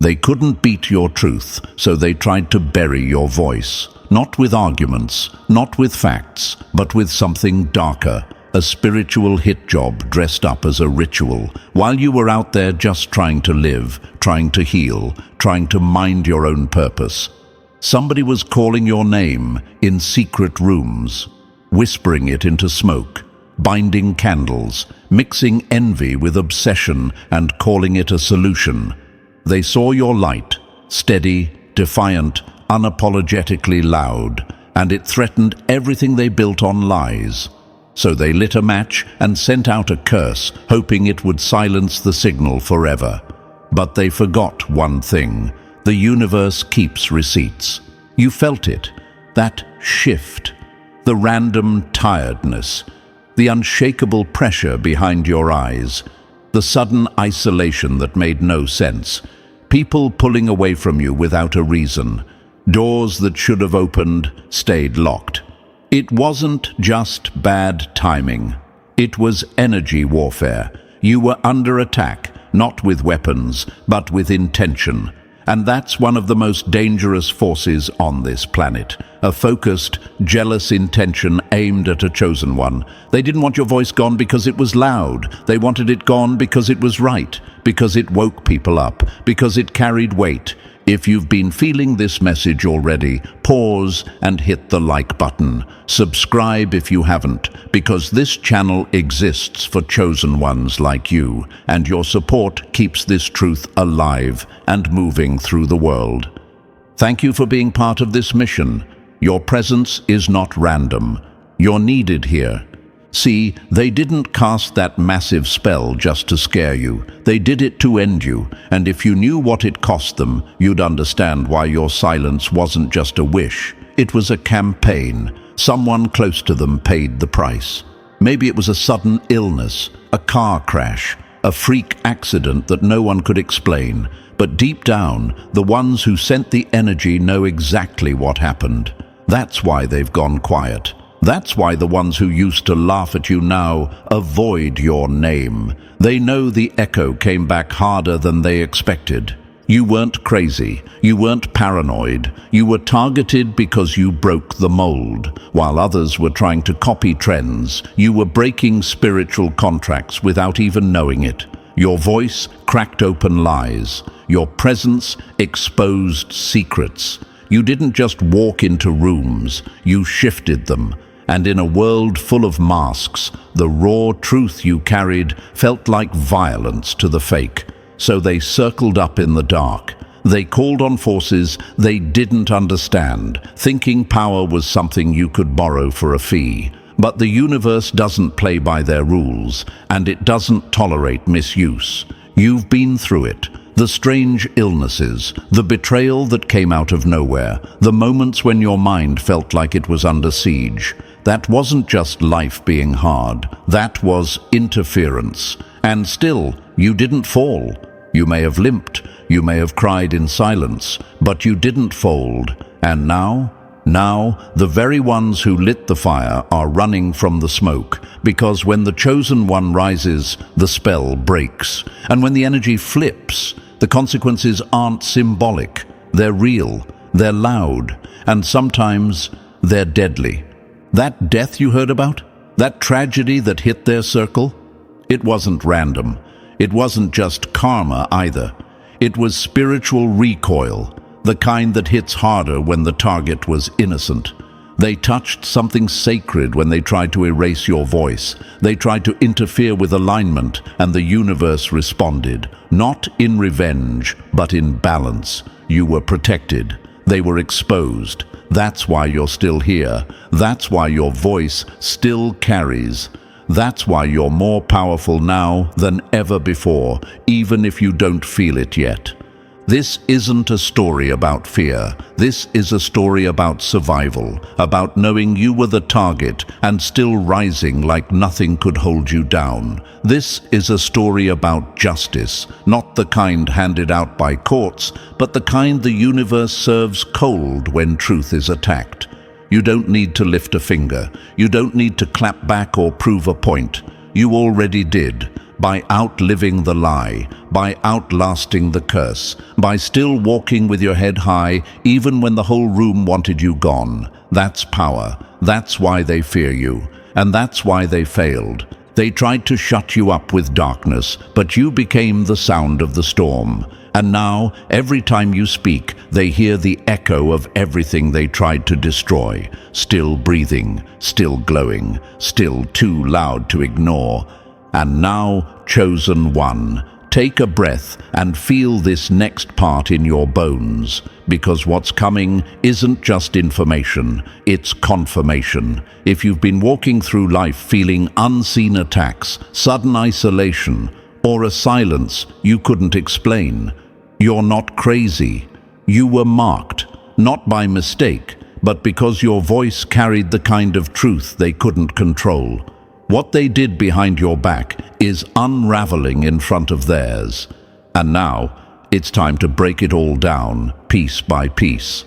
They couldn't beat your truth, so they tried to bury your voice. Not with arguments, not with facts, but with something darker. A spiritual hit job dressed up as a ritual, while you were out there just trying to live, trying to heal, trying to mind your own purpose. Somebody was calling your name in secret rooms, whispering it into smoke, binding candles, mixing envy with obsession and calling it a solution. They saw your light, steady, defiant, unapologetically loud, and it threatened everything they built on lies. So they lit a match and sent out a curse, hoping it would silence the signal forever. But they forgot one thing. The universe keeps receipts. You felt it, that shift, the random tiredness, the unshakable pressure behind your eyes, the sudden isolation that made no sense, people pulling away from you without a reason, doors that should have opened stayed locked. It wasn't just bad timing. It was energy warfare. You were under attack, not with weapons, but with intention. And that's one of the most dangerous forces on this planet. A focused, jealous intention aimed at a chosen one. They didn't want your voice gone because it was loud. They wanted it gone because it was right, because it woke people up, because it carried weight. If you've been feeling this message already, pause and hit the like button. Subscribe if you haven't, because this channel exists for chosen ones like you, and your support keeps this truth alive and moving through the world. Thank you for being part of this mission. Your presence is not random. You're needed here. See, they didn't cast that massive spell just to scare you. They did it to end you, and if you knew what it cost them, you'd understand why your silence wasn't just a wish. It was a campaign. Someone close to them paid the price. Maybe it was a sudden illness, a car crash, a freak accident that no one could explain. But deep down, the ones who sent the energy know exactly what happened. That's why they've gone quiet. That's why the ones who used to laugh at you now avoid your name. They know the echo came back harder than they expected. You weren't crazy. You weren't paranoid. You were targeted because you broke the mold. While others were trying to copy trends, you were breaking spiritual contracts without even knowing it. Your voice cracked open lies. Your presence exposed secrets. You didn't just walk into rooms, you shifted them. And in a world full of masks, the raw truth you carried felt like violence to the fake. So they circled up in the dark. They called on forces they didn't understand, thinking power was something you could borrow for a fee. But the universe doesn't play by their rules, and it doesn't tolerate misuse. You've been through it. The strange illnesses, the betrayal that came out of nowhere, the moments when your mind felt like it was under siege. That wasn't just life being hard, that was interference. And still, you didn't fall. You may have limped, you may have cried in silence, but you didn't fold. And now, the very ones who lit the fire are running from the smoke, because when the chosen one rises, the spell breaks. And when the energy flips, the consequences aren't symbolic. They're real, they're loud, and sometimes they're deadly. That death you heard about? That tragedy that hit their circle? It wasn't random. It wasn't just karma either. It was spiritual recoil, the kind that hits harder when the target was innocent. They touched something sacred when they tried to erase your voice. They tried to interfere with alignment, and the universe responded. Not in revenge, but in balance. You were protected. They were exposed. That's why you're still here. That's why your voice still carries. That's why you're more powerful now than ever before, even if you don't feel it yet. This isn't a story about fear. This is a story about survival, about knowing you were the target and still rising like nothing could hold you down. This is a story about justice, not the kind handed out by courts, but the kind the universe serves cold when truth is attacked. You don't need to lift a finger. You don't need to clap back or prove a point. You already did. by outliving the lie, by outlasting the curse, by still walking with your head high even when the whole room wanted you gone. That's power. That's why they fear you. And that's why they failed. They tried to shut you up with darkness, but you became the sound of the storm. And now, every time you speak, they hear the echo of everything they tried to destroy. Still breathing, still glowing, still too loud to ignore. And now, chosen one, take a breath and feel this next part in your bones. Because what's coming isn't just information, it's confirmation. If you've been walking through life feeling unseen attacks, sudden isolation, or a silence you couldn't explain, you're not crazy. You were marked, not by mistake, but because your voice carried the kind of truth they couldn't control. What they did behind your back is unraveling in front of theirs. And now, it's time to break it all down, piece by piece.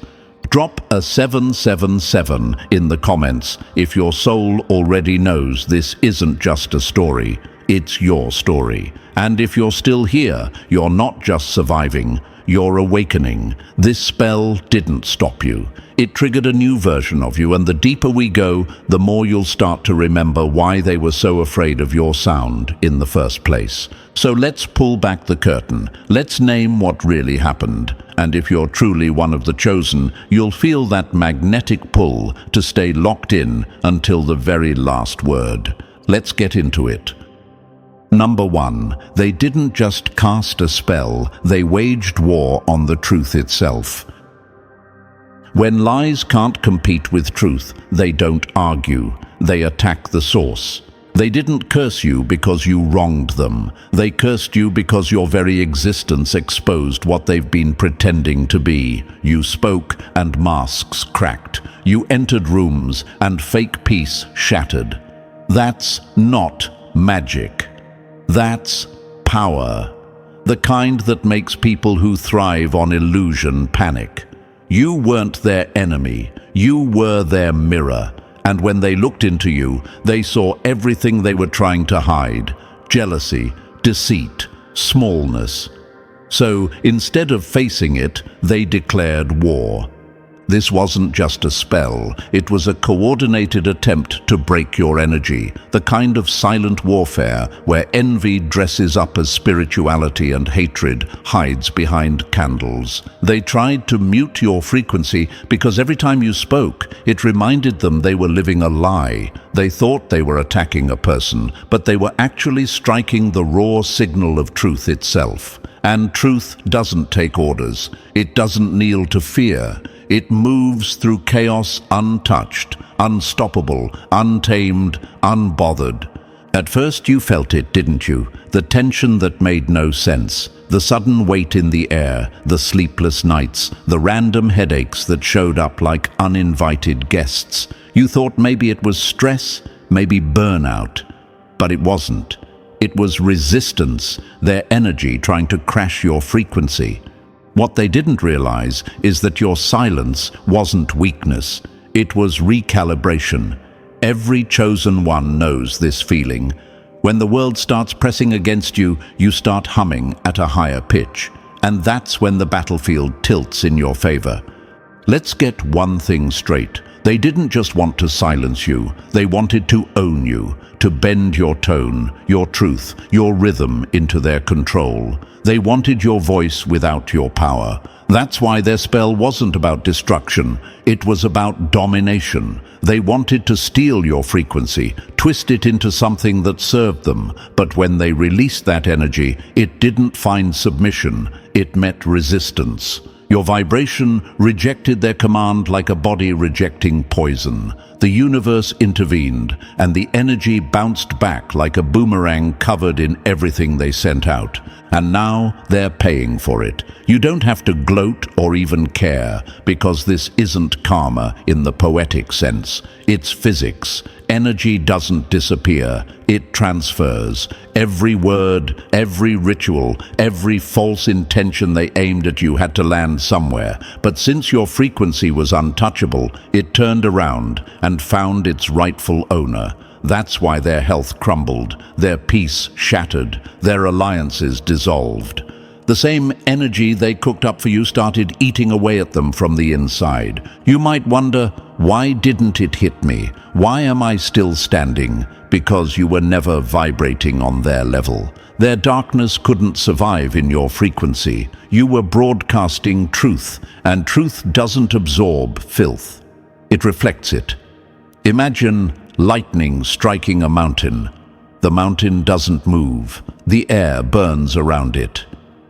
Drop a 777 in the comments if your soul already knows this isn't just a story, it's your story. And if you're still here, you're not just surviving, you're awakening. This spell didn't stop you. It triggered a new version of you, and the deeper we go, the more you'll start to remember why they were so afraid of your sound in the first place. So let's pull back the curtain. Let's name what really happened. And if you're truly one of the chosen, you'll feel that magnetic pull to stay locked in until the very last word. Let's get into it. Number 1, they didn't just cast a spell, they waged war on the truth itself. When lies can't compete with truth, they don't argue, they attack the source. They didn't curse you because you wronged them. They cursed you because your very existence exposed what they've been pretending to be. You spoke and masks cracked. You entered rooms and fake peace shattered. That's not magic. That's power. The kind that makes people who thrive on illusion panic. You weren't their enemy. You were their mirror. And when they looked into you, they saw everything they were trying to hide. Jealousy, deceit, smallness. So instead of facing it, they declared war. This wasn't just a spell, it was a coordinated attempt to break your energy, the kind of silent warfare where envy dresses up as spirituality and hatred hides behind candles. They tried to mute your frequency because every time you spoke, it reminded them they were living a lie. They thought they were attacking a person, but they were actually striking the raw signal of truth itself. And truth doesn't take orders. It doesn't kneel to fear. It moves through chaos untouched, unstoppable, untamed, unbothered. At first you felt it, didn't you? The tension that made no sense, the sudden weight in the air, the sleepless nights, the random headaches that showed up like uninvited guests. You thought maybe it was stress, maybe burnout. But it wasn't. It was resistance, their energy trying to crash your frequency. What they didn't realize is that your silence wasn't weakness. It was recalibration. Every chosen one knows this feeling. When the world starts pressing against you, you start humming at a higher pitch. And that's when the battlefield tilts in your favor. Let's get one thing straight. They didn't just want to silence you. They wanted to own you, to bend your tone, your truth, your rhythm into their control. They wanted your voice without your power. That's why their spell wasn't about destruction. It was about domination. They wanted to steal your frequency, twist it into something that served them. But when they released that energy, it didn't find submission. It met resistance. Your vibration rejected their command like a body rejecting poison. The universe intervened, and the energy bounced back like a boomerang covered in everything they sent out. And now they're paying for it. You don't have to gloat or even care, because this isn't karma in the poetic sense. It's physics. Energy doesn't disappear, it transfers. Every word, every ritual, every false intention they aimed at you had to land somewhere. But since your frequency was untouchable, it turned around and found its rightful owner. That's why their health crumbled, their peace shattered, their alliances dissolved. The same energy they cooked up for you started eating away at them from the inside. You might wonder, why didn't it hit me? Why am I still standing? Because you were never vibrating on their level. Their darkness couldn't survive in your frequency. You were broadcasting truth, and truth doesn't absorb filth. It reflects it. Imagine lightning striking a mountain. The mountain doesn't move. The air burns around it.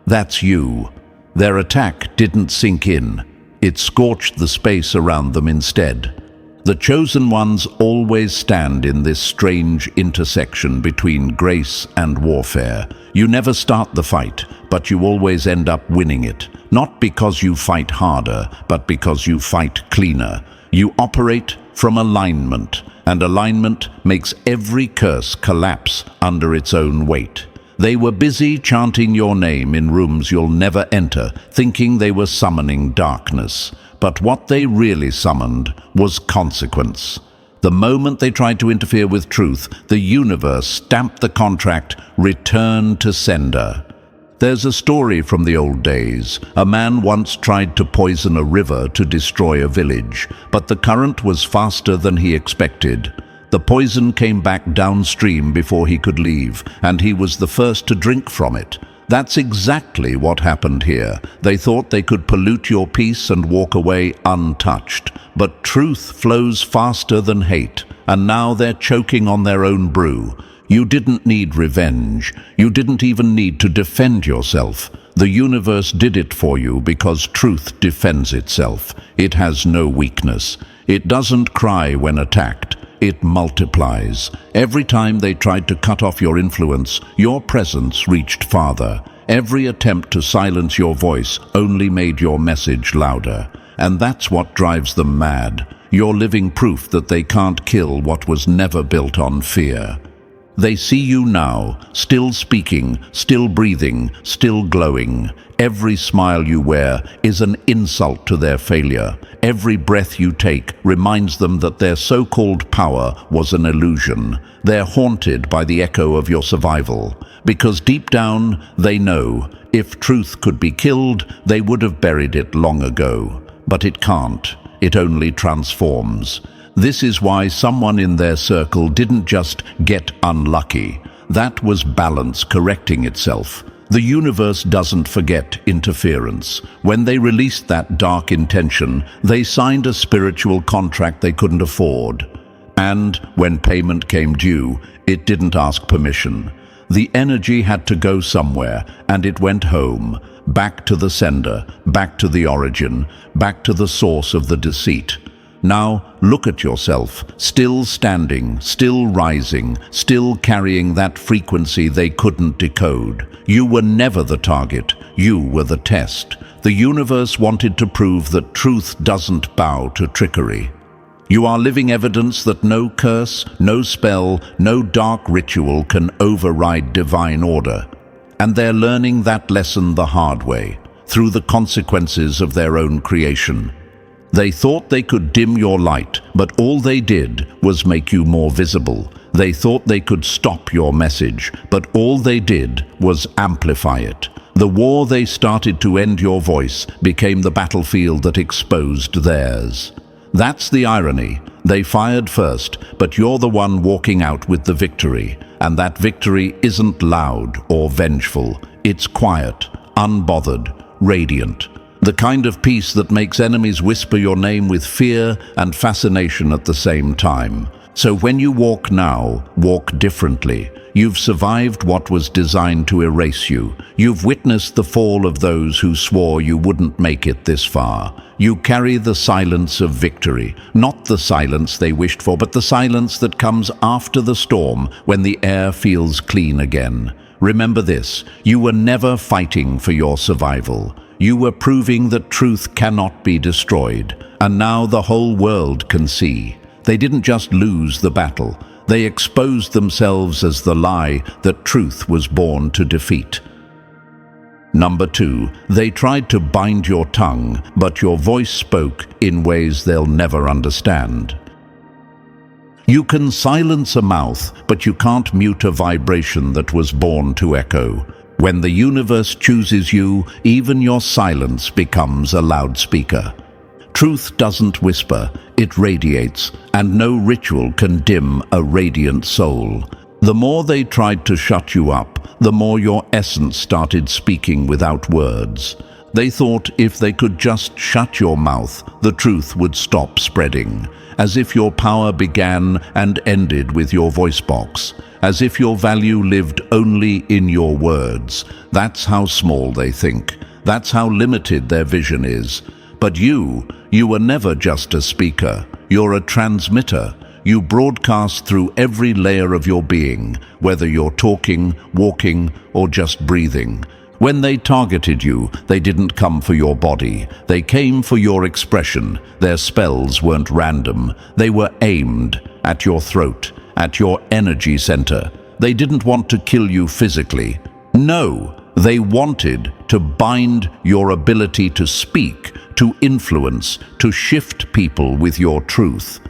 That's you. Their attack didn't sink in. It scorched the space around them instead. The chosen ones always stand in this strange intersection between grace and warfare. You never start the fight, but you always end up winning it. Not because you fight harder, but because you fight cleaner. You operate from alignment, and alignment makes every curse collapse under its own weight. They were busy chanting your name in rooms you'll never enter, thinking they were summoning darkness. But what they really summoned was consequence. The moment they tried to interfere with truth, the universe stamped the contract, return to sender. There's a story from the old days. A man once tried to poison a river to destroy a village, but the current was faster than he expected. The poison came back downstream before he could leave, and he was the first to drink from it. That's exactly what happened here. They thought they could pollute your peace and walk away untouched. But truth flows faster than hate, and now they're choking on their own brew. You didn't need revenge. You didn't even need to defend yourself. The universe did it for you because truth defends itself. It has no weakness. It doesn't cry when attacked. It multiplies. Every time they tried to cut off your influence, your presence reached farther. Every attempt to silence your voice only made your message louder. And that's what drives them mad. You're living proof that they can't kill what was never built on fear. They see you now, still speaking, still breathing, still glowing. Every smile you wear is an insult to their failure. Every breath you take reminds them that their so-called power was an illusion. They're haunted by the echo of your survival. Because deep down, they know, if truth could be killed, they would have buried it long ago. But it can't. It only transforms. This is why someone in their circle didn't just get unlucky. That was balance correcting itself. The universe doesn't forget interference. When they released that dark intention, they signed a spiritual contract they couldn't afford. And when payment came due, it didn't ask permission. The energy had to go somewhere, and it went home, back to the sender, back to the origin, back to the source of the deceit. Now, look at yourself, still standing, still rising, still carrying that frequency they couldn't decode. You were never the target, you were the test. The universe wanted to prove that truth doesn't bow to trickery. You are living evidence that no curse, no spell, no dark ritual can override divine order. And they're learning that lesson the hard way, through the consequences of their own creation. They thought they could dim your light, but all they did was make you more visible. They thought they could stop your message, but all they did was amplify it. The war they started to end your voice became the battlefield that exposed theirs. That's the irony. They fired first, but you're the one walking out with the victory. And that victory isn't loud or vengeful. It's quiet, unbothered, radiant. The kind of peace that makes enemies whisper your name with fear and fascination at the same time. So when you walk now, walk differently. You've survived what was designed to erase you. You've witnessed the fall of those who swore you wouldn't make it this far. You carry the silence of victory, not the silence they wished for, but the silence that comes after the storm when the air feels clean again. Remember this, you were never fighting for your survival. You were proving that truth cannot be destroyed, and now the whole world can see. They didn't just lose the battle, they exposed themselves as the lie that truth was born to defeat. Number 2, they tried to bind your tongue, but your voice spoke in ways they'll never understand. You can silence a mouth, but you can't mute a vibration that was born to echo. When the universe chooses you, even your silence becomes a loudspeaker. Truth doesn't whisper, it radiates, and no ritual can dim a radiant soul. The more they tried to shut you up, the more your essence started speaking without words. They thought if they could just shut your mouth, the truth would stop spreading. As if your power began and ended with your voice box. As if your value lived only in your words. That's how small they think. That's how limited their vision is. But you were never just a speaker. You're a transmitter. You broadcast through every layer of your being, whether you're talking, walking, or just breathing. When they targeted you, they didn't come for your body. They came for your expression. Their spells weren't random. They were aimed at your throat, at your energy center. They didn't want to kill you physically. No, they wanted to bind your ability to speak, to influence, to shift people with your truth.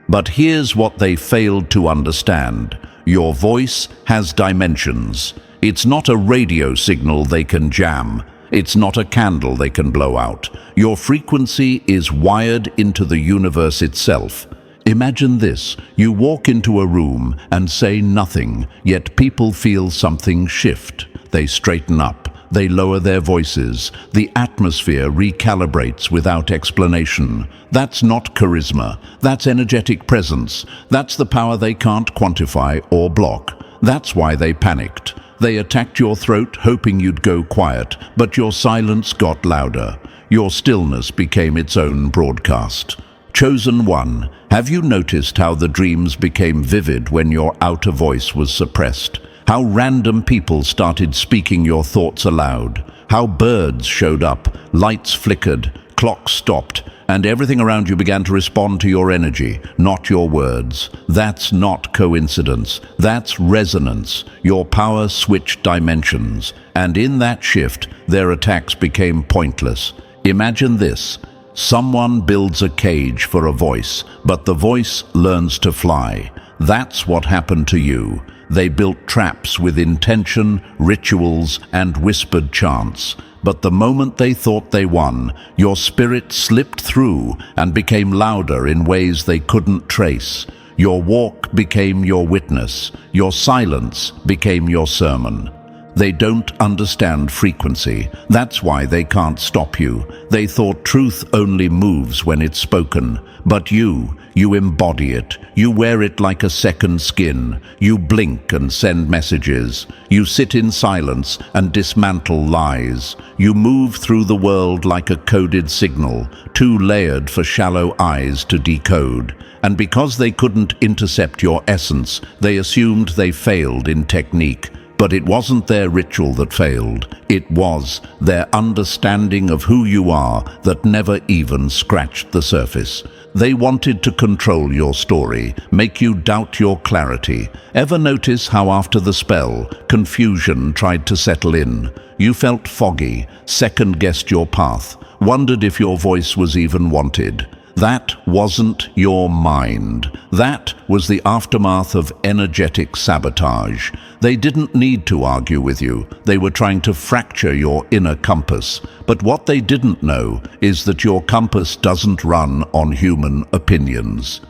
But here's what they failed to understand. Your voice has dimensions. It's not a radio signal they can jam. It's not a candle they can blow out. Your frequency is wired into the universe itself. Imagine this. You walk into a room and say nothing, yet people feel something shift. They straighten up. They lower their voices. The atmosphere recalibrates without explanation. That's not charisma. That's energetic presence. That's the power they can't quantify or block. That's why they panicked. They attacked your throat, hoping you'd go quiet, but your silence got louder. Your stillness became its own broadcast. Chosen one, have you noticed how the dreams became vivid when your outer voice was suppressed? How random people started speaking your thoughts aloud? How birds showed up, lights flickered, clocks stopped, and everything around you began to respond to your energy, not your words. That's not coincidence. That's resonance. Your power switched dimensions, and in that shift, their attacks became pointless. Imagine this. Someone builds a cage for a voice, but the voice learns to fly. That's what happened to you. They built traps with intention, rituals, and whispered chants. But the moment they thought they won, your spirit slipped through and became louder in ways they couldn't trace. Your walk became your witness. Your silence became your sermon. They don't understand frequency. That's why they can't stop you. They thought truth only moves when it's spoken. But you embody it. You wear it like a second skin. You blink and send messages. You sit in silence and dismantle lies. You move through the world like a coded signal, too layered for shallow eyes to decode. And because they couldn't intercept your essence, they assumed they failed in technique. But it wasn't their ritual that failed. It was their understanding of who you are that never even scratched the surface. They wanted to control your story, make you doubt your clarity. Ever notice how after the spell, confusion tried to settle in? You felt foggy, second-guessed your path, wondered if your voice was even wanted. That wasn't your mind. That was the aftermath of energetic sabotage. They didn't need to argue with you. They were trying to fracture your inner compass. But what they didn't know is that your compass doesn't run on human opinions.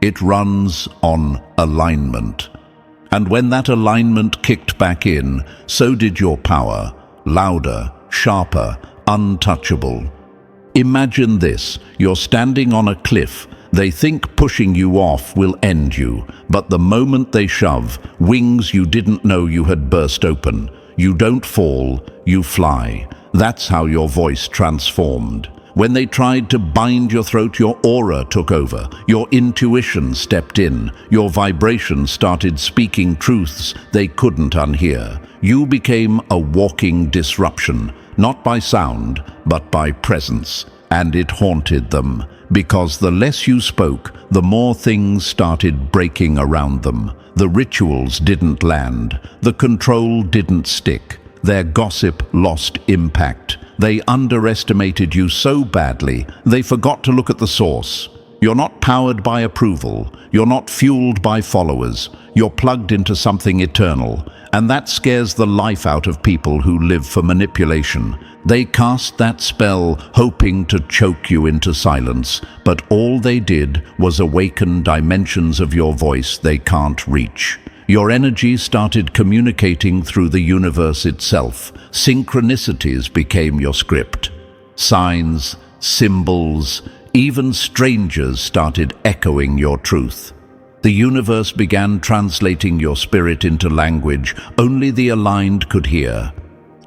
It runs on alignment. And when that alignment kicked back in, so did your power. Louder, sharper, untouchable. Imagine this, you're standing on a cliff. They think pushing you off will end you, but the moment they shove, wings you didn't know you had burst open. You don't fall, you fly. That's how your voice transformed. When they tried to bind your throat, your aura took over. Your intuition stepped in. Your vibration started speaking truths they couldn't unhear. You became a walking disruption. Not by sound, but by presence. And it haunted them, because the less you spoke, the more things started breaking around them. The rituals didn't land. The control didn't stick. Their gossip lost impact. They underestimated you so badly, they forgot to look at the source. You're not powered by approval. You're not fueled by followers. You're plugged into something eternal. And that scares the life out of people who live for manipulation. They cast that spell hoping to choke you into silence, but all they did was awaken dimensions of your voice they can't reach. Your energy started communicating through the universe itself. Synchronicities became your script. Signs, symbols, even strangers started echoing your truth. The universe began translating your spirit into language only the aligned could hear.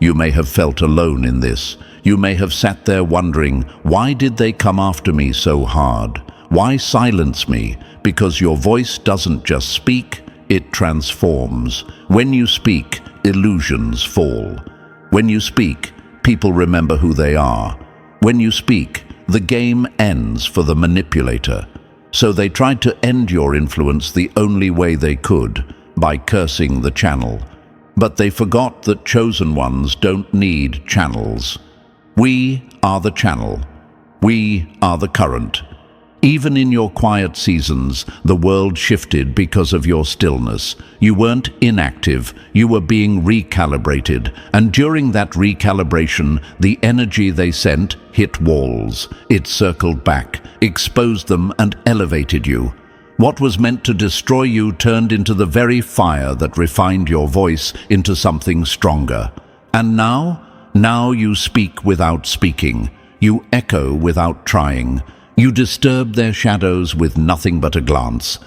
You may have felt alone in this. You may have sat there wondering, why did they come after me so hard? Why silence me? Because your voice doesn't just speak, it transforms. When you speak, illusions fall. When you speak, people remember who they are. When you speak, the game ends for the manipulator. So they tried to end your influence the only way they could, by cursing the channel. But they forgot that chosen ones don't need channels. We are the channel. We are the current. Even in your quiet seasons, the world shifted because of your stillness. You weren't inactive, you were being recalibrated. And during that recalibration, the energy they sent hit walls. It circled back, exposed them, and elevated you. What was meant to destroy you turned into the very fire that refined your voice into something stronger. And now you speak without speaking. You echo without trying. You disturb their shadows with nothing but a glance.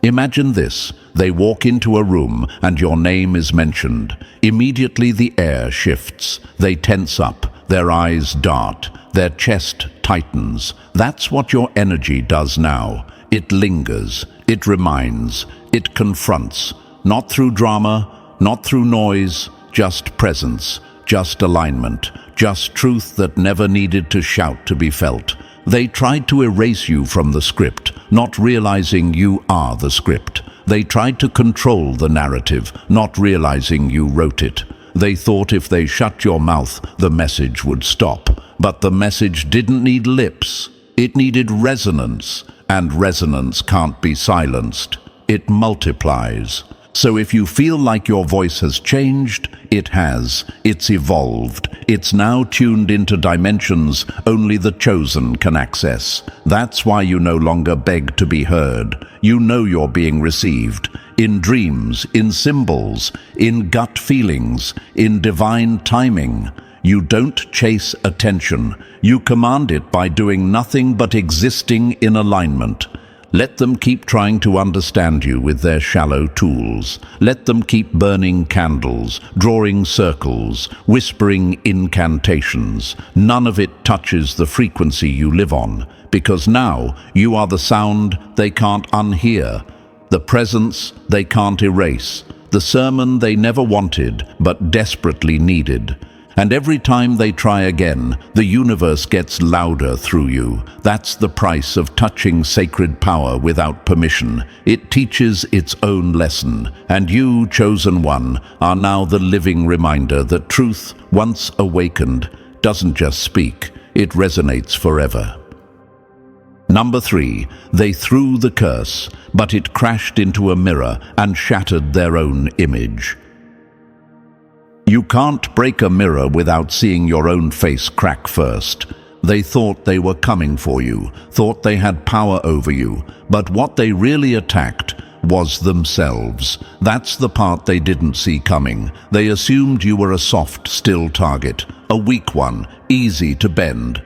Imagine this. They walk into a room and your name is mentioned. Immediately the air shifts. They tense up. Their eyes dart. Their chest tightens. That's what your energy does now. It lingers. It reminds. It confronts. Not through drama, not through noise, just presence, just alignment, just truth that never needed to shout to be felt. They tried to erase you from the script, not realizing you are the script. They tried to control the narrative, not realizing you wrote it. They thought if they shut your mouth, the message would stop. But the message didn't need lips. It needed resonance, and resonance can't be silenced. It multiplies. So if you feel like your voice has changed, it has. It's evolved. It's now tuned into dimensions only the chosen can access. That's why you no longer beg to be heard. You know you're being received. In dreams, in symbols, in gut feelings, in divine timing. You don't chase attention. You command it by doing nothing but existing in alignment. Let them keep trying to understand you with their shallow tools. Let them keep burning candles, drawing circles, whispering incantations. None of it touches the frequency you live on, because now you are the sound they can't unhear, the presence they can't erase, the sermon they never wanted but desperately needed. And every time they try again, the universe gets louder through you. That's the price of touching sacred power without permission. It teaches its own lesson. And you, chosen one, are now the living reminder that truth, once awakened, doesn't just speak, it resonates forever. Number 3, they threw the curse, but it crashed into a mirror and shattered their own image. You can't break a mirror without seeing your own face crack first. They thought they were coming for you, thought they had power over you, but what they really attacked was themselves. That's the part they didn't see coming. They assumed you were a soft, still target, a weak one, easy to bend.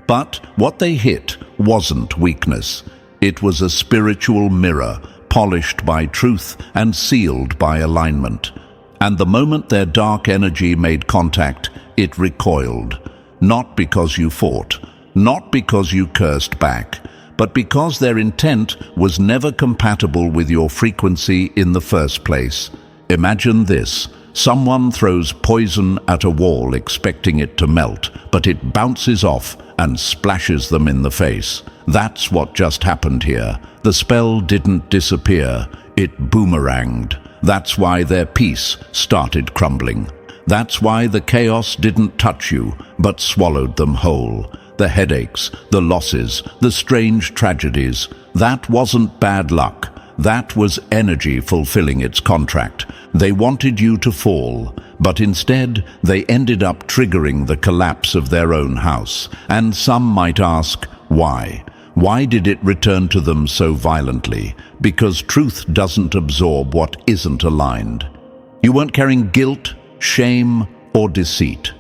But what they hit wasn't weakness. It was a spiritual mirror, polished by truth and sealed by alignment. And the moment their dark energy made contact, it recoiled. Not because you fought, not because you cursed back, but because their intent was never compatible with your frequency in the first place. Imagine this. Someone throws poison at a wall expecting it to melt, but it bounces off and splashes them in the face. That's what just happened here. The spell didn't disappear, it boomeranged. That's why their peace started crumbling. That's why the chaos didn't touch you, but swallowed them whole. the headaches, the losses, the strange tragedies. That wasn't bad luck. That was energy fulfilling its contract. They wanted you to fall, but instead they ended up triggering the collapse of their own house. And some might ask, why? Why did it return to them so violently? Because truth doesn't absorb what isn't aligned. You weren't carrying guilt, shame, or deceit.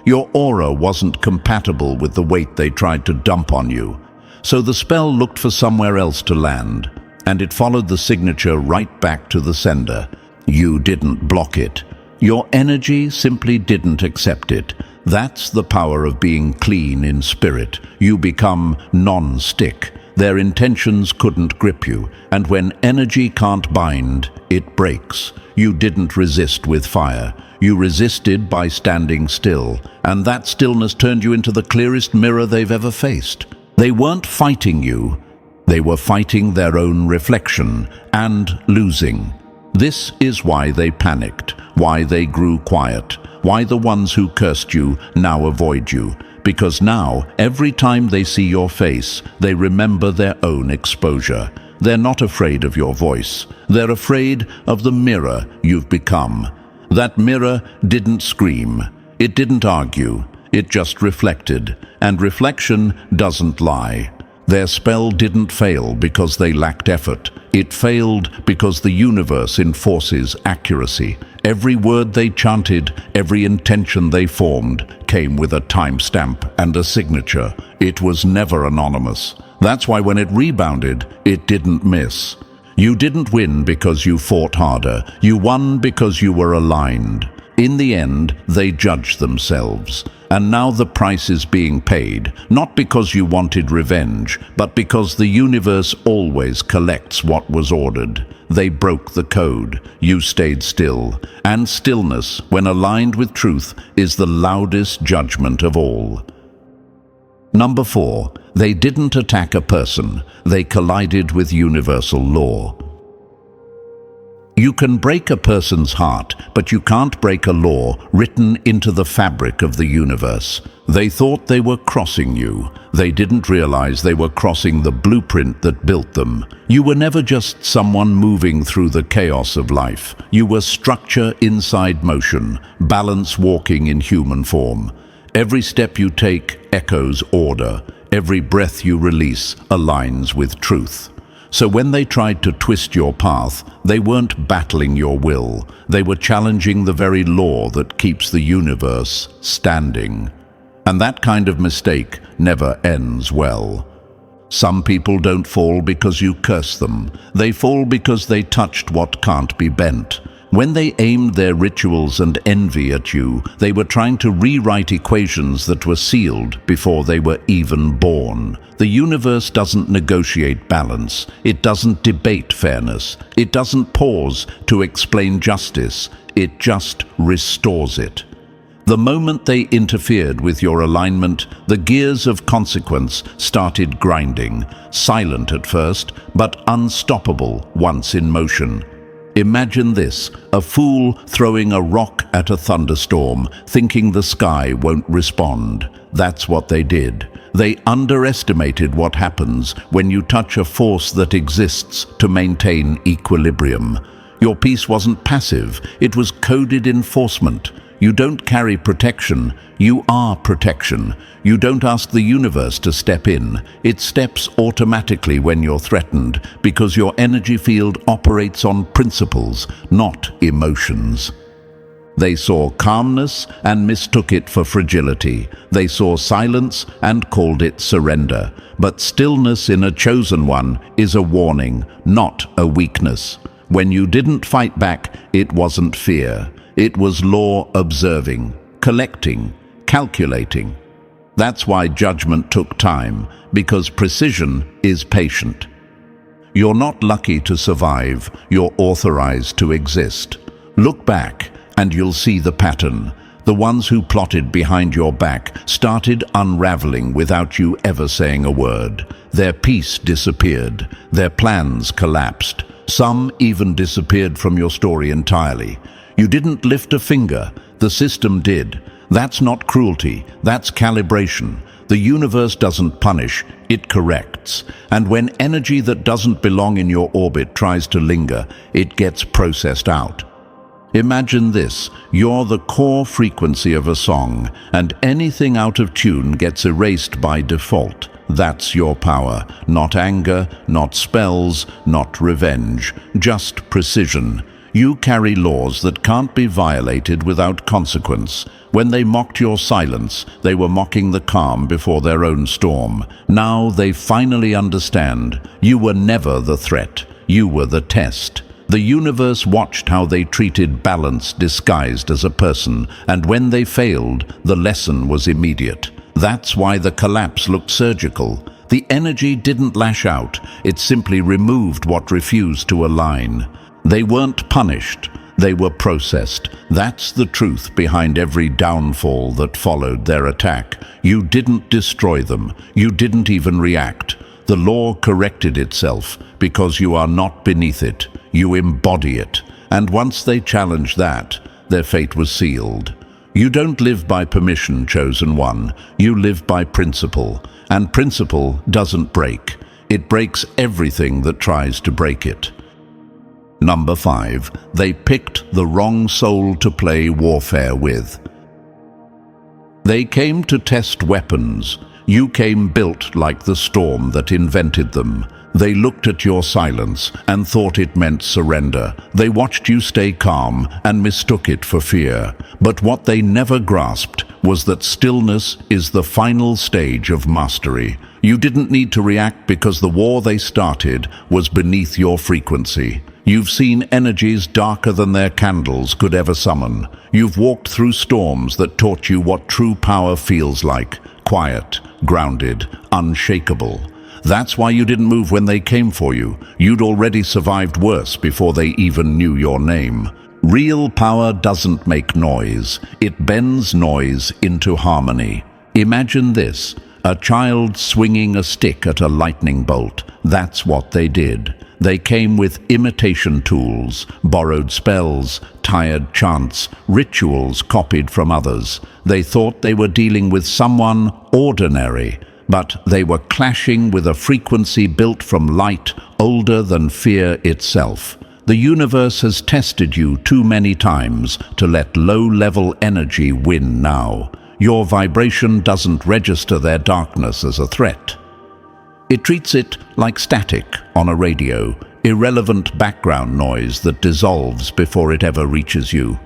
Your aura wasn't compatible with the weight they tried to dump on you. So the spell looked for somewhere else to land, and it followed the signature right back to the sender. You didn't block it. Your energy simply didn't accept it. That's the power of being clean in spirit. You become non-stick. Their intentions couldn't grip you, and when energy can't bind, it breaks. You didn't resist with fire. You resisted by standing still, and that stillness turned you into the clearest mirror they've ever faced. They weren't fighting you. They were fighting their own reflection and losing. This is why they panicked, why they grew quiet, why the ones who cursed you now avoid you. Because now, every time they see your face, they remember their own exposure. They're not afraid of your voice. They're afraid of the mirror you've become. That mirror didn't scream. It didn't argue. It just reflected. And reflection doesn't lie. Their spell didn't fail because they lacked effort. It failed because the universe enforces accuracy. Every word they chanted, every intention they formed, came with a timestamp and a signature. It was never anonymous. That's why when it rebounded, it didn't miss. You didn't win because you fought harder. You won because you were aligned. In the end, they judged themselves. And now the price is being paid, not because you wanted revenge, but because the universe always collects what was ordered. They broke the code. You stayed still. And stillness, when aligned with truth, is the loudest judgment of all. Number 4, they didn't attack a person. They collided with universal law. You can break a person's heart, but you can't break a law written into the fabric of the universe. They thought they were crossing you. They didn't realize they were crossing the blueprint that built them. You were never just someone moving through the chaos of life. You were structure inside motion, balance walking in human form. Every step you take echoes order. Every breath you release aligns with truth. So when they tried to twist your path, they weren't battling your will. They were challenging the very law that keeps the universe standing. And that kind of mistake never ends well. Some people don't fall because you curse them. They fall because they touched what can't be bent. When they aimed their rituals and envy at you, they were trying to rewrite equations that were sealed before they were even born. The universe doesn't negotiate balance. It doesn't debate fairness. It doesn't pause to explain justice. It just restores it. The moment they interfered with your alignment, the gears of consequence started grinding, silent at first, but unstoppable once in motion. Imagine this, a fool throwing a rock at a thunderstorm, thinking the sky won't respond. That's what they did. They underestimated what happens when you touch a force that exists to maintain equilibrium. Your piece wasn't passive, it was coded enforcement. You don't carry protection, you are protection. You don't ask the universe to step in. It steps automatically when you're threatened because your energy field operates on principles, not emotions. They saw calmness and mistook it for fragility. They saw silence and called it surrender. But stillness in a chosen one is a warning, not a weakness. When you didn't fight back, it wasn't fear. It was law observing, collecting, calculating. That's why judgment took time, because precision is patient. You're not lucky to survive, you're authorized to exist. Look back and you'll see the pattern. The ones who plotted behind your back started unraveling without you ever saying a word. Their peace disappeared, their plans collapsed. Some even disappeared from your story entirely. You didn't lift a finger, the system did. That's not cruelty, that's calibration. The universe doesn't punish, it corrects. And when energy that doesn't belong in your orbit tries to linger, it gets processed out. Imagine this: you're the core frequency of a song, and anything out of tune gets erased by default. That's your power. Not anger, not spells, not revenge, just precision. You carry laws that can't be violated without consequence. When they mocked your silence, they were mocking the calm before their own storm. Now they finally understand. You were never the threat. You were the test. The universe watched how they treated balance disguised as a person, and when they failed, the lesson was immediate. That's why the collapse looked surgical. The energy didn't lash out, it simply removed what refused to align. They weren't punished, they were processed. That's the truth behind every downfall that followed their attack. You didn't destroy them, you didn't even react. The law corrected itself because you are not beneath it, you embody it. And once they challenged that, their fate was sealed. You don't live by permission, chosen one. You live by principle. And principle doesn't break. It breaks everything that tries to break it. Number 5. They picked the wrong soul to play warfare with. They came to test weapons. You came built like the storm that invented them. They looked at your silence and thought it meant surrender. They watched you stay calm and mistook it for fear. But what they never grasped was that stillness is the final stage of mastery. You didn't need to react because the war they started was beneath your frequency. You've seen energies darker than their candles could ever summon. You've walked through storms that taught you what true power feels like: quiet, grounded, unshakable. That's why you didn't move when they came for you. You'd already survived worse before they even knew your name. Real power doesn't make noise. It bends noise into harmony. Imagine this: a child swinging a stick at a lightning bolt. That's what they did. They came with imitation tools, borrowed spells, tired chants, rituals copied from others. They thought they were dealing with someone ordinary, but they were clashing with a frequency built from light, older than fear itself. The universe has tested you too many times to let low-level energy win now. Your vibration doesn't register their darkness as a threat. It treats it like static on a radio, irrelevant background noise that dissolves before it ever reaches you.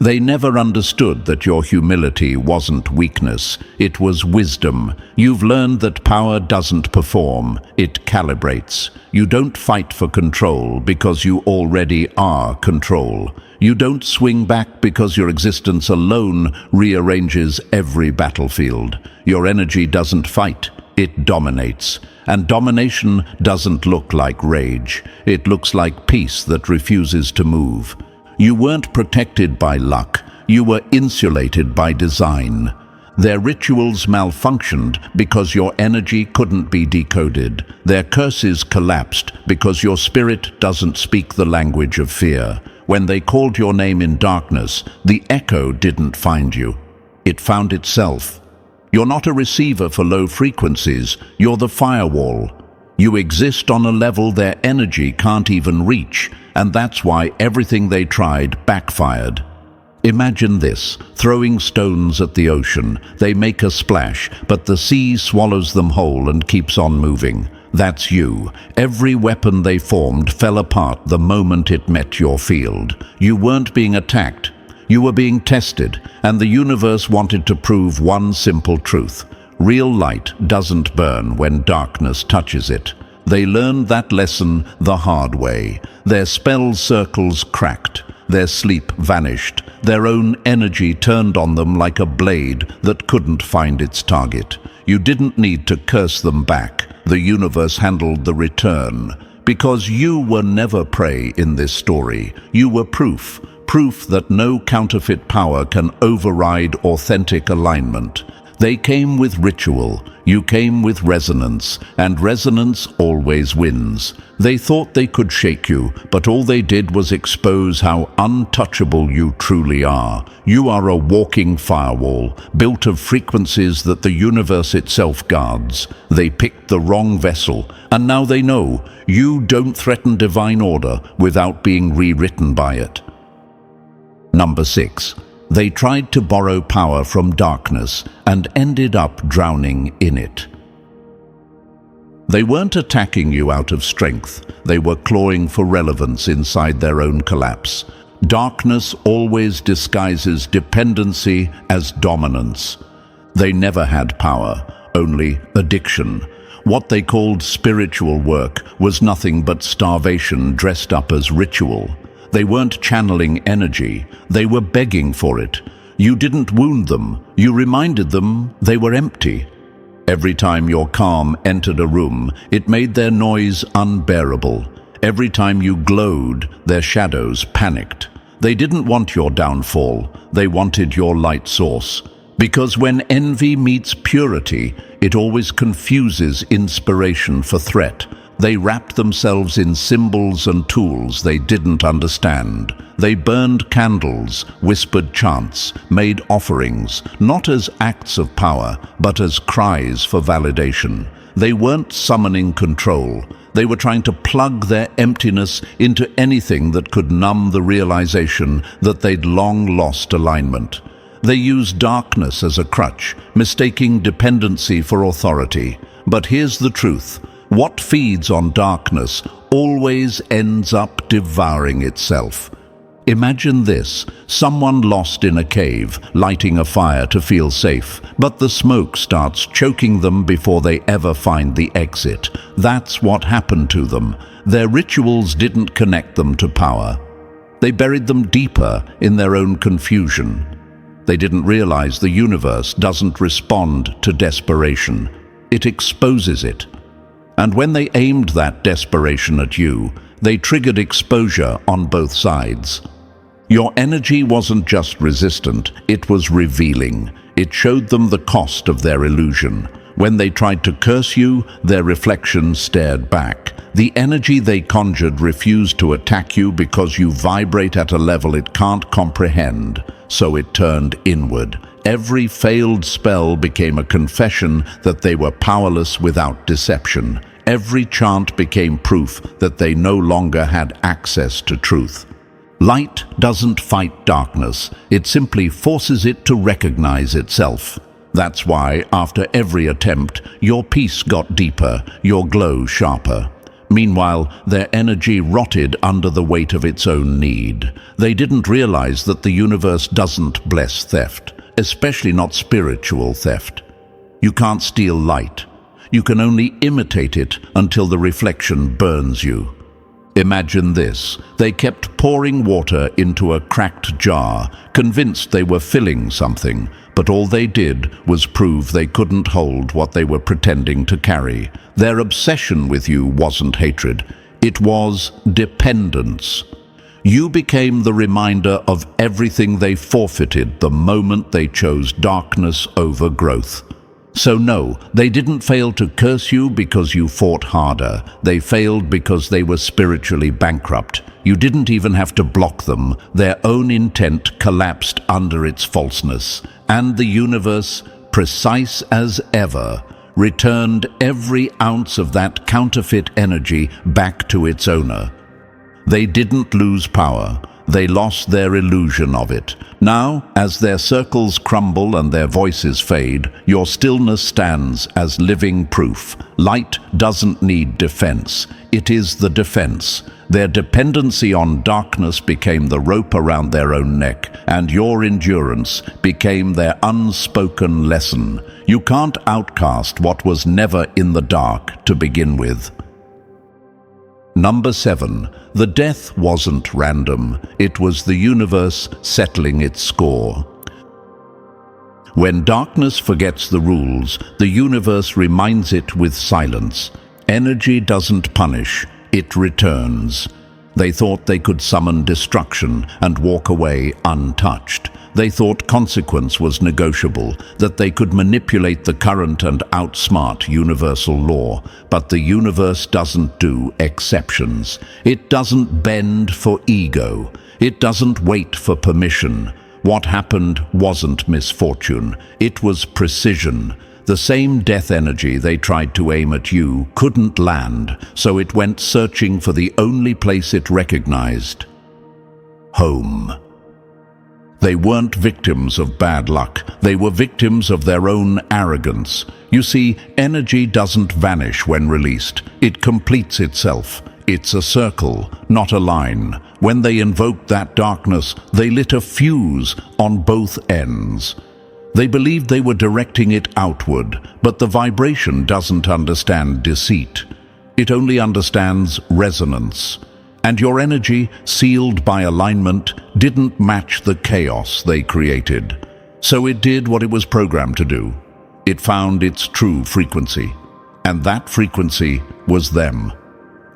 They never understood that your humility wasn't weakness, it was wisdom. You've learned that power doesn't perform, it calibrates. You don't fight for control because you already are control. You don't swing back because your existence alone rearranges every battlefield. Your energy doesn't fight, it dominates. And domination doesn't look like rage. It looks like peace that refuses to move. You weren't protected by luck. You were insulated by design. Their rituals malfunctioned because your energy couldn't be decoded. Their curses collapsed because your spirit doesn't speak the language of fear. When they called your name in darkness, the echo didn't find you. It found itself. You're not a receiver for low frequencies, you're the firewall. You exist on a level their energy can't even reach, and that's why everything they tried backfired. Imagine this: throwing stones at the ocean. They make a splash, but the sea swallows them whole and keeps on moving. That's you. Every weapon they formed fell apart the moment it met your field. You weren't being attacked. You were being tested, and the universe wanted to prove one simple truth: real light doesn't burn when darkness touches it. They learned that lesson the hard way. Their spell circles cracked, their sleep vanished, their own energy turned on them like a blade that couldn't find its target. You didn't need to curse them back. The universe handled the return. Because you were never prey in this story. You were proof. Proof that no counterfeit power can override authentic alignment. They came with ritual, you came with resonance, and resonance always wins. They thought they could shake you, but all they did was expose how untouchable you truly are. You are a walking firewall, built of frequencies that the universe itself guards. They picked the wrong vessel, and now they know you don't threaten divine order without being rewritten by it. Number 6. They tried to borrow power from darkness and ended up drowning in it. They weren't attacking you out of strength. They were clawing for relevance inside their own collapse. Darkness always disguises dependency as dominance. They never had power, only addiction. What they called spiritual work was nothing but starvation dressed up as ritual. They weren't channeling energy, they were begging for it. You didn't wound them, you reminded them they were empty. Every time your calm entered a room, it made their noise unbearable. Every time you glowed, their shadows panicked. They didn't want your downfall, they wanted your light source. Because when envy meets purity, it always confuses inspiration for threat. They wrapped themselves in symbols and tools they didn't understand. They burned candles, whispered chants, made offerings, not as acts of power, but as cries for validation. They weren't summoning control. They were trying to plug their emptiness into anything that could numb the realization that they'd long lost alignment. They used darkness as a crutch, mistaking dependency for authority. But here's the truth. What feeds on darkness always ends up devouring itself. Imagine this, someone lost in a cave, lighting a fire to feel safe, but the smoke starts choking them before they ever find the exit. That's what happened to them. Their rituals didn't connect them to power. They buried them deeper in their own confusion. They didn't realize the universe doesn't respond to desperation. It exposes it. And when they aimed that desperation at you, they triggered exposure on both sides. Your energy wasn't just resistant, it was revealing. It showed them the cost of their illusion. When they tried to curse you, their reflection stared back. The energy they conjured refused to attack you because you vibrate at a level it can't comprehend, so it turned inward. Every failed spell became a confession that they were powerless without deception. Every chant became proof that they no longer had access to truth. Light doesn't fight darkness, it simply forces it to recognize itself. That's why, after every attempt, your peace got deeper, your glow sharper. Meanwhile, their energy rotted under the weight of its own need. They didn't realize that the universe doesn't bless theft, especially not spiritual theft. You can't steal light. You can only imitate it until the reflection burns you. Imagine this. They kept pouring water into a cracked jar, convinced they were filling something, but all they did was prove they couldn't hold what they were pretending to carry. Their obsession with you wasn't hatred. It was dependence. You became the reminder of everything they forfeited the moment they chose darkness over growth. So no, they didn't fail to curse you because you fought harder. They failed because they were spiritually bankrupt. You didn't even have to block them. Their own intent collapsed under its falseness. And the universe, precise as ever, returned every ounce of that counterfeit energy back to its owner. They didn't lose power. They lost their illusion of it. Now, as their circles crumble and their voices fade, your stillness stands as living proof. Light doesn't need defense. It is the defense. Their dependency on darkness became the rope around their own neck, and your endurance became their unspoken lesson. You can't outcast what was never in the dark to begin with. Number 7. The death wasn't random. It was the universe settling its score. When darkness forgets the rules, the universe reminds it with silence. Energy doesn't punish, it returns. They thought they could summon destruction and walk away untouched. They thought consequence was negotiable, that they could manipulate the current and outsmart universal law. But the universe doesn't do exceptions. It doesn't bend for ego. It doesn't wait for permission. What happened wasn't misfortune. It was precision. The same death energy they tried to aim at you couldn't land, so it went searching for the only place it recognized: home. They weren't victims of bad luck. They were victims of their own arrogance. You see, energy doesn't vanish when released. It completes itself. It's a circle, not a line. When they invoked that darkness, they lit a fuse on both ends. They believed they were directing it outward, but the vibration doesn't understand deceit. It only understands resonance. And your energy, sealed by alignment, didn't match the chaos they created. So it did what it was programmed to do. It found its true frequency. And that frequency was them.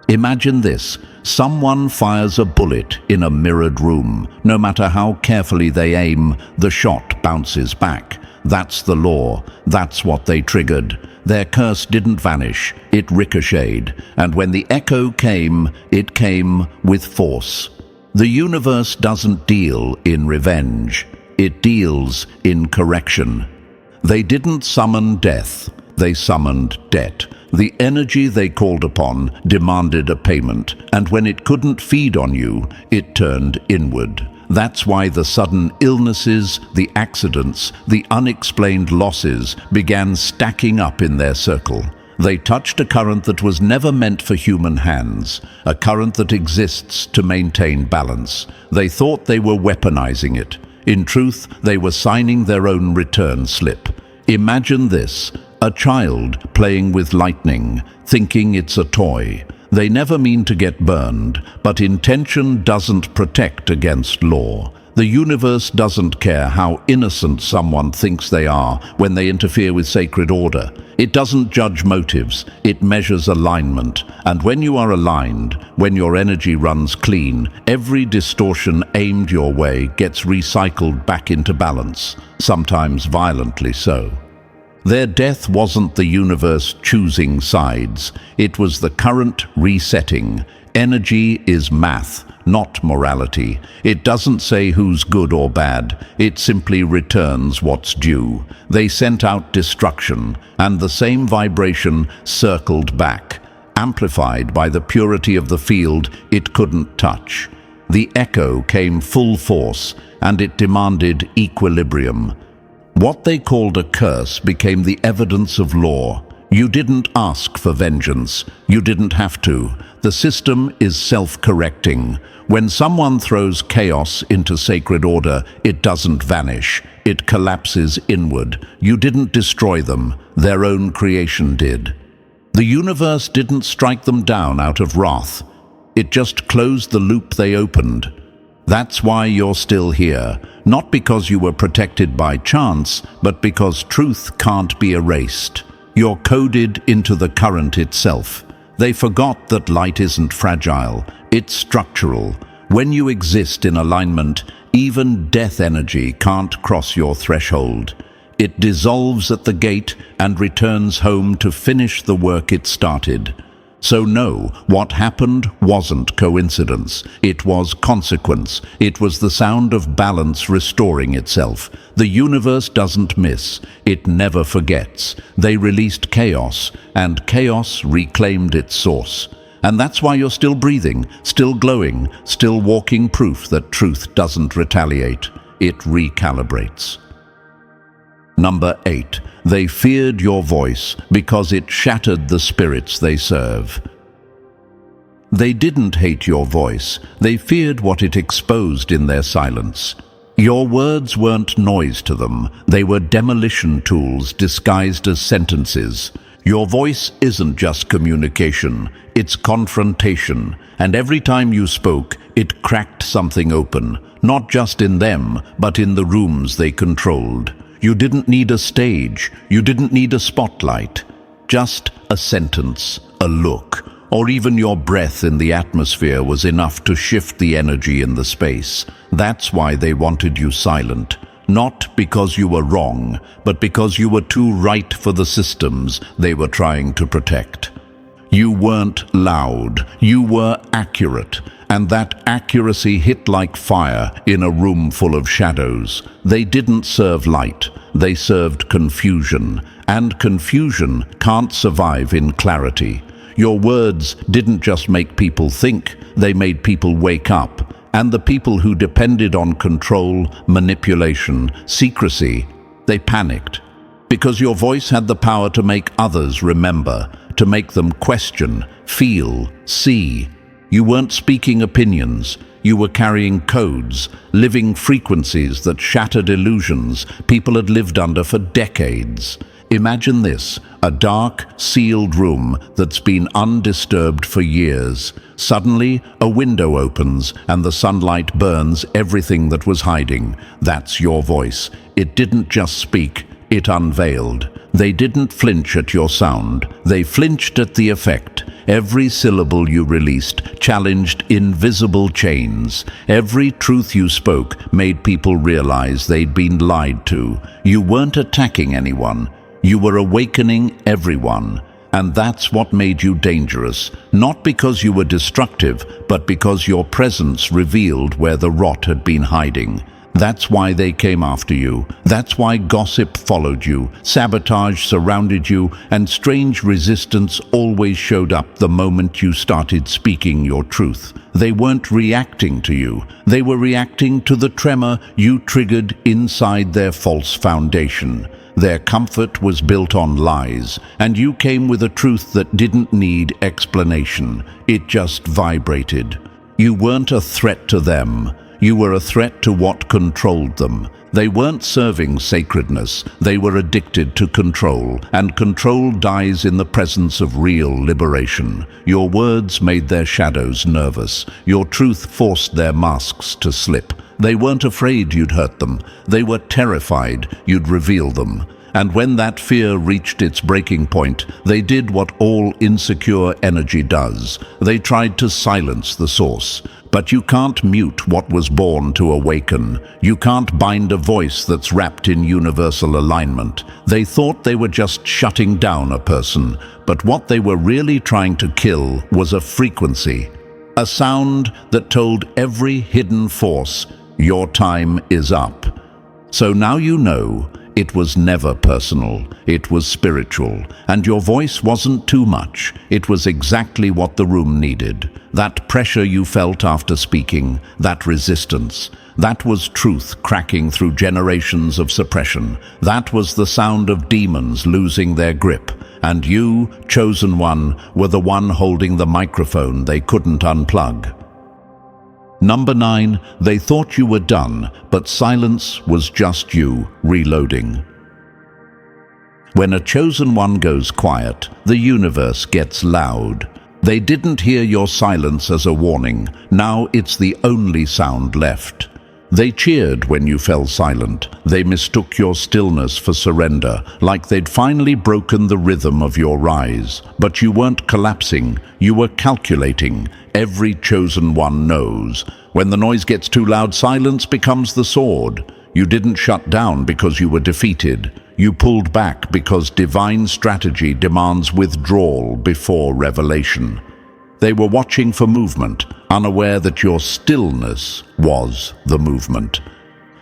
Imagine this. Someone fires a bullet in a mirrored room. No matter how carefully they aim, the shot bounces back. That's the law. That's what they triggered. Their curse didn't vanish. It ricocheted. And when the echo came, it came with force. The universe doesn't deal in revenge. It deals in correction. They didn't summon death. They summoned debt. The energy they called upon demanded a payment, and when it couldn't feed on you, it turned inward. That's why the sudden illnesses, the accidents, the unexplained losses began stacking up in their circle. They touched a current that was never meant for human hands, a current that exists to maintain balance. They thought they were weaponizing it. In truth, they were signing their own return slip. Imagine this. A child playing with lightning, thinking it's a toy. They never mean to get burned, but intention doesn't protect against law. The universe doesn't care how innocent someone thinks they are when they interfere with sacred order. It doesn't judge motives, it measures alignment. And when you are aligned, when your energy runs clean, every distortion aimed your way gets recycled back into balance, sometimes violently so. Their death wasn't the universe choosing sides. It was the current resetting. Energy is math, not morality. It doesn't say who's good or bad. It simply returns what's due. They sent out destruction, and the same vibration circled back, amplified by the purity of the field it couldn't touch. The echo came full force, and it demanded equilibrium. What they called a curse became the evidence of law. You didn't ask for vengeance. You didn't have to. The system is self-correcting. When someone throws chaos into sacred order, it doesn't vanish. It collapses inward. You didn't destroy them. Their own creation did. The universe didn't strike them down out of wrath. It just closed the loop they opened. That's why you're still here. Not because you were protected by chance, but because truth can't be erased. You're coded into the current itself. They forgot that light isn't fragile, it's structural. When you exist in alignment, even death energy can't cross your threshold. It dissolves at the gate and returns home to finish the work it started. So no, what happened wasn't coincidence. It was consequence. It was the sound of balance restoring itself. The universe doesn't miss. It never forgets. They released chaos, and chaos reclaimed its source. And that's why you're still breathing, still glowing, still walking proof that truth doesn't retaliate. It recalibrates. Number 8. They feared your voice because it shattered the spirits they serve. They didn't hate your voice. They feared what it exposed in their silence. Your words weren't noise to them. They were demolition tools disguised as sentences. Your voice isn't just communication. It's confrontation. And every time you spoke, it cracked something open. Not just in them, but in the rooms they controlled. You didn't need a stage. You didn't need a spotlight. Just a sentence, a look, or even your breath in the atmosphere was enough to shift the energy in the space. That's why they wanted you silent. Not because you were wrong, but because you were too right for the systems they were trying to protect. You weren't loud, you were accurate, and that accuracy hit like fire in a room full of shadows. They didn't serve light, they served confusion, and confusion can't survive in clarity. Your words didn't just make people think, they made people wake up. And the people who depended on control, manipulation, secrecy, they panicked. Because your voice had the power to make others remember, to make them question, feel, see. You weren't speaking opinions, you were carrying codes, living frequencies that shattered illusions people had lived under for decades. Imagine this, a dark, sealed room that's been undisturbed for years. Suddenly, a window opens and the sunlight burns everything that was hiding. That's your voice. It didn't just speak, it unveiled. They didn't flinch at your sound, they flinched at the effect. Every syllable you released challenged invisible chains. Every truth you spoke made people realize they'd been lied to. You weren't attacking anyone. You were awakening everyone, and that's what made you dangerous, not because you were destructive, but because your presence revealed where the rot had been hiding. That's why they came after you. That's why gossip followed you, sabotage surrounded you, and strange resistance always showed up the moment you started speaking your truth. They weren't reacting to you. They were reacting to the tremor you triggered inside their false foundation. Their comfort was built on lies, and you came with a truth that didn't need explanation. It just vibrated. You weren't a threat to them. You were a threat to what controlled them. They weren't serving sacredness. They were addicted to control, and control dies in the presence of real liberation. Your words made their shadows nervous. Your truth forced their masks to slip. They weren't afraid you'd hurt them. They were terrified you'd reveal them. And when that fear reached its breaking point, they did what all insecure energy does. They tried to silence the source. But you can't mute what was born to awaken. You can't bind a voice that's wrapped in universal alignment. They thought they were just shutting down a person, but what they were really trying to kill was a frequency. A sound that told every hidden force, your time is up. So now you know, it was never personal, it was spiritual, and your voice wasn't too much, it was exactly what the room needed. That pressure you felt after speaking, that resistance, that was truth cracking through generations of suppression. That was the sound of demons losing their grip, and you, chosen one, were the one holding the microphone they couldn't unplug. Number 9, they thought you were done, but silence was just you reloading. When a chosen one goes quiet, the universe gets loud. They didn't hear your silence as a warning. Now it's the only sound left. They cheered when you fell silent. They mistook your stillness for surrender, like they'd finally broken the rhythm of your rise. But you weren't collapsing, you were calculating. Every chosen one knows. When the noise gets too loud, silence becomes the sword. You didn't shut down because you were defeated. You pulled back because divine strategy demands withdrawal before revelation. They were watching for movement, unaware that your stillness was the movement.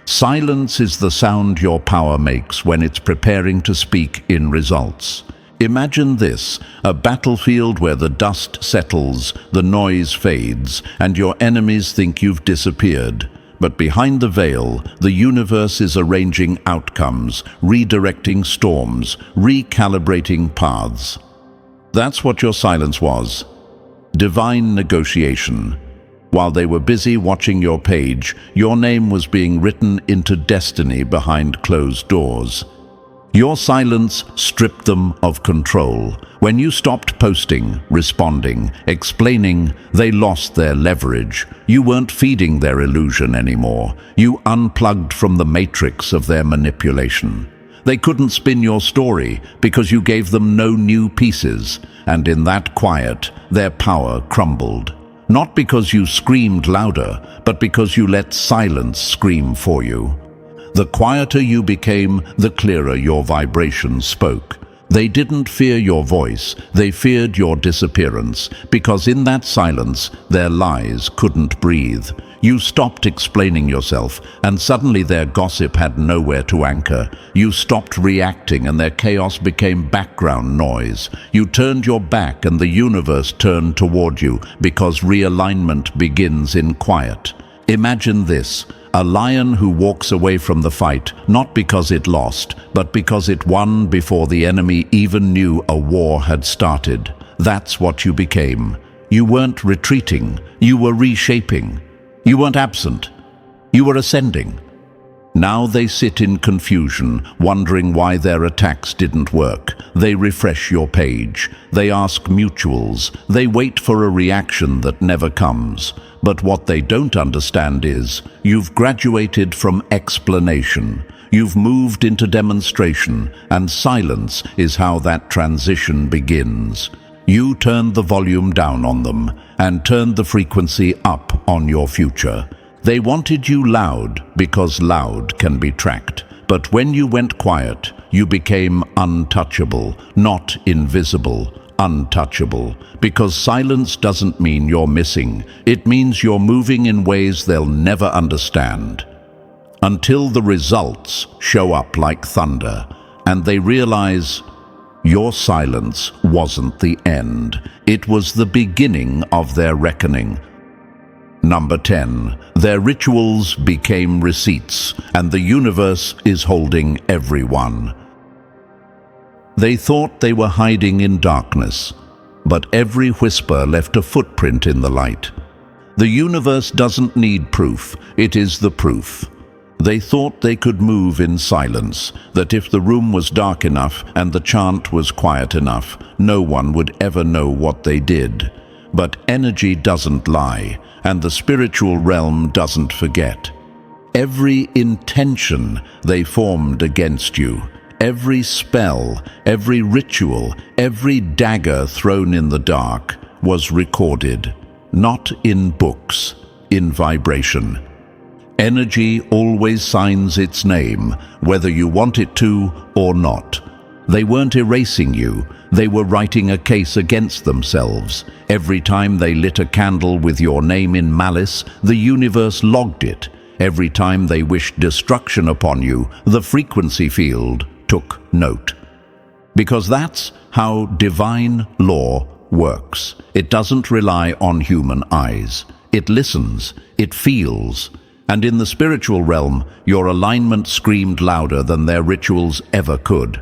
Silence is the sound your power makes when it's preparing to speak in results. Imagine this, a battlefield where the dust settles, the noise fades, and your enemies think you've disappeared. But behind the veil, the universe is arranging outcomes, redirecting storms, recalibrating paths. That's what your silence was. Divine negotiation. While they were busy watching your page, your name was being written into destiny behind closed doors. Your silence stripped them of control. When you stopped posting, responding, explaining, they lost their leverage. You weren't feeding their illusion anymore. You unplugged from the matrix of their manipulation. They couldn't spin your story because you gave them no new pieces, and in that quiet, their power crumbled. Not because you screamed louder, but because you let silence scream for you. The quieter you became, the clearer your vibration spoke. They didn't fear your voice, they feared your disappearance, because in that silence, their lies couldn't breathe. You stopped explaining yourself, and suddenly their gossip had nowhere to anchor. You stopped reacting, and their chaos became background noise. You turned your back, and the universe turned toward you, because realignment begins in quiet. Imagine this: a lion who walks away from the fight, not because it lost, but because it won before the enemy even knew a war had started. That's what you became. You weren't retreating, you were reshaping. You weren't absent, you were ascending. Now they sit in confusion, wondering why their attacks didn't work. They refresh your page, they ask mutuals, they wait for a reaction that never comes. But what they don't understand is, you've graduated from explanation. You've moved into demonstration, and silence is how that transition begins. You turned the volume down on them and turned the frequency up on your future. They wanted you loud because loud can be tracked. But when you went quiet, you became untouchable, not invisible, untouchable. Because silence doesn't mean you're missing. It means you're moving in ways they'll never understand. Until the results show up like thunder, and they realize your silence wasn't the end. It was the beginning of their reckoning. Number 10. Their rituals became receipts, and the universe is holding everyone. They thought they were hiding in darkness, but every whisper left a footprint in the light. The universe doesn't need proof, it is the proof. They thought they could move in silence, that if the room was dark enough and the chant was quiet enough, no one would ever know what they did. But energy doesn't lie, and the spiritual realm doesn't forget. Every intention they formed against you, every spell, every ritual, every dagger thrown in the dark was recorded, not in books, in vibration. Energy always signs its name, whether you want it to or not. They weren't erasing you, they were writing a case against themselves. Every time they lit a candle with your name in malice, the universe logged it. Every time they wished destruction upon you, the frequency field took note. Because that's how divine law works. It doesn't rely on human eyes. It listens, it feels. And in the spiritual realm, your alignment screamed louder than their rituals ever could.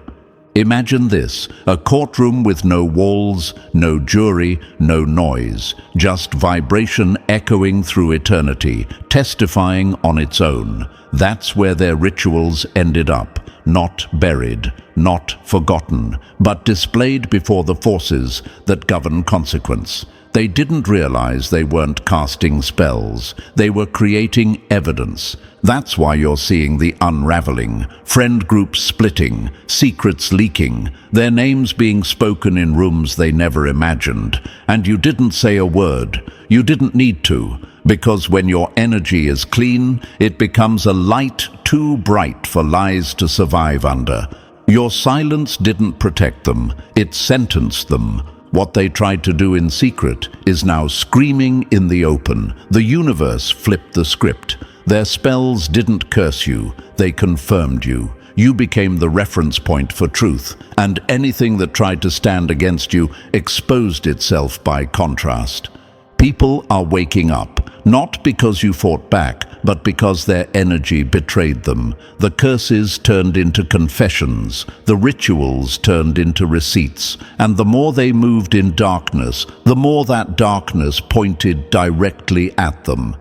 Imagine this: a courtroom with no walls, no jury, no noise, just vibration echoing through eternity, testifying on its own. That's where their rituals ended up, not buried, not forgotten, but displayed before the forces that govern consequence. They didn't realize they weren't casting spells. They were creating evidence. That's why you're seeing the unraveling, friend groups splitting, secrets leaking, their names being spoken in rooms they never imagined. And you didn't say a word. You didn't need to, because when your energy is clean, it becomes a light too bright for lies to survive under. Your silence didn't protect them, it sentenced them. What they tried to do in secret is now screaming in the open. The universe flipped the script. Their spells didn't curse you, they confirmed you. You became the reference point for truth, and anything that tried to stand against you exposed itself by contrast. People are waking up, not because you fought back, but because their energy betrayed them. The curses turned into confessions, the rituals turned into receipts, and the more they moved in darkness, the more that darkness pointed directly at them.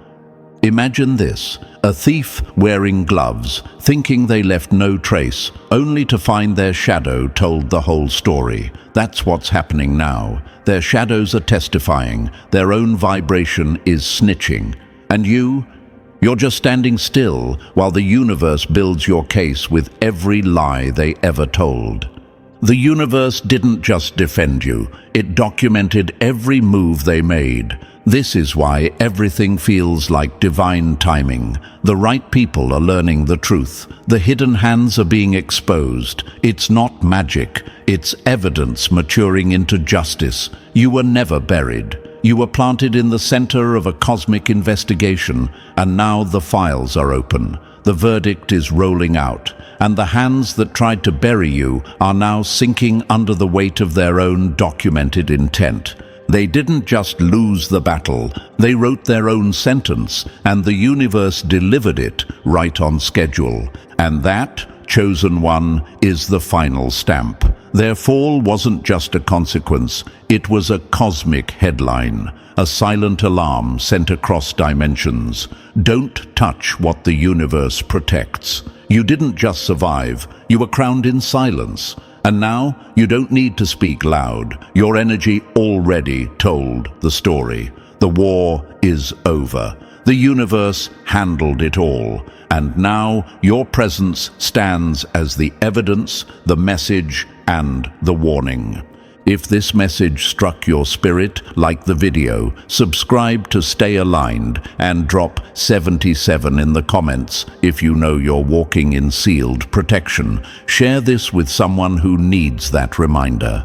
Imagine this: a thief wearing gloves, thinking they left no trace, only to find their shadow told the whole story. That's what's happening now. Their shadows are testifying, their own vibration is snitching. And you You're just standing still while the universe builds your case with every lie they ever told. The universe didn't just defend you, it documented every move they made. This is why everything feels like divine timing. The right people are learning the truth. The hidden hands are being exposed. It's not magic, it's evidence maturing into justice. You were never buried. You were planted in the center of a cosmic investigation, and now the files are open. The verdict is rolling out, and the hands that tried to bury you are now sinking under the weight of their own documented intent. They didn't just lose the battle, they wrote their own sentence, and the universe delivered it right on schedule. And that, chosen one, is the final stamp. Their fall wasn't just a consequence, it was a cosmic headline, a silent alarm sent across dimensions. Don't touch what the universe protects. You didn't just survive, you were crowned in silence. And now, you don't need to speak loud. Your energy already told the story. The war is over. The universe handled it all. And now, your presence stands as the evidence, the message, and the warning. If this message struck your spirit, like the video, subscribe to stay aligned and drop 77 in the comments if you know you're walking in sealed protection. Share this with someone who needs that reminder.